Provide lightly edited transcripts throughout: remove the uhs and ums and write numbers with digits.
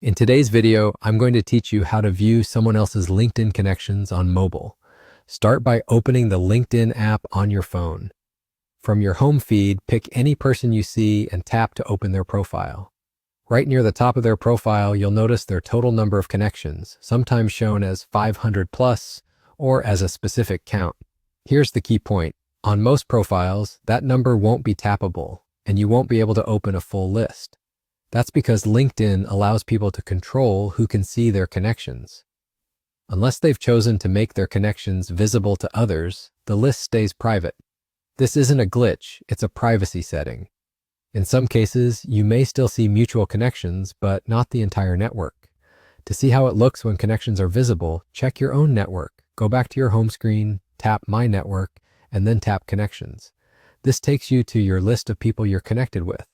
In today's video, I'm going to teach you how to view someone else's LinkedIn connections on mobile. Start by opening the LinkedIn app on your phone. From your home feed, pick any person you see and tap to open their profile. Right near the top of their profile, you'll notice their total number of connections, sometimes shown as 500 plus or as a specific count. Here's the key point. On most profiles, that number won't be tappable, and you won't be able to open a full list. That's because LinkedIn allows people to control who can see their connections. Unless they've chosen to make their connections visible to others, the list stays private. This isn't a glitch, it's a privacy setting. In some cases, you may still see mutual connections, but not the entire network. To see how it looks when connections are visible, check your own network. Go back to your home screen, tap My Network, and then tap Connections. This takes you to your list of people you're connected with.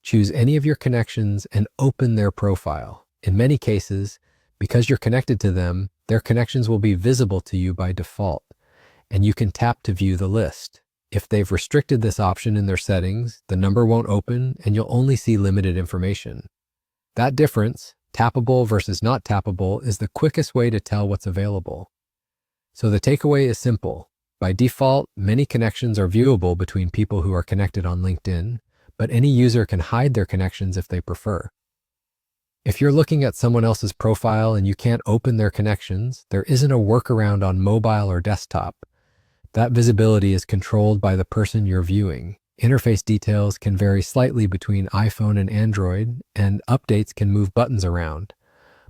Choose any of your connections and open their profile. In many cases, because you're connected to them, their connections will be visible to you by default, and you can tap to view the list. If they've restricted this option in their settings, the number won't open and you'll only see limited information. That difference, tappable versus not tappable, is the quickest way to tell what's available. So the takeaway is simple. By default, many connections are viewable between people who are connected on LinkedIn, but any user can hide their connections if they prefer. If you're looking at someone else's profile and you can't open their connections, there isn't a workaround on mobile or desktop. That visibility is controlled by the person you're viewing. Interface details can vary slightly between iPhone and Android, and updates can move buttons around.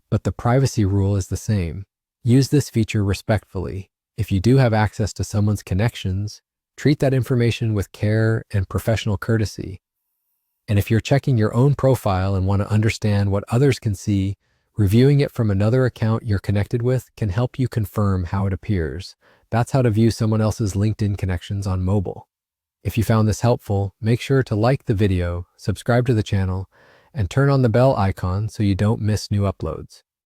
But the privacy rule is the same. Use this feature respectfully. If you do have access to someone's connections, treat that information with care and professional courtesy. And if you're checking your own profile and want to understand what others can see, reviewing it from another account you're connected with can help you confirm how it appears. That's how to view someone else's LinkedIn connections on mobile. If you found this helpful, make sure to like the video, subscribe to the channel, and turn on the bell icon so you don't miss new uploads.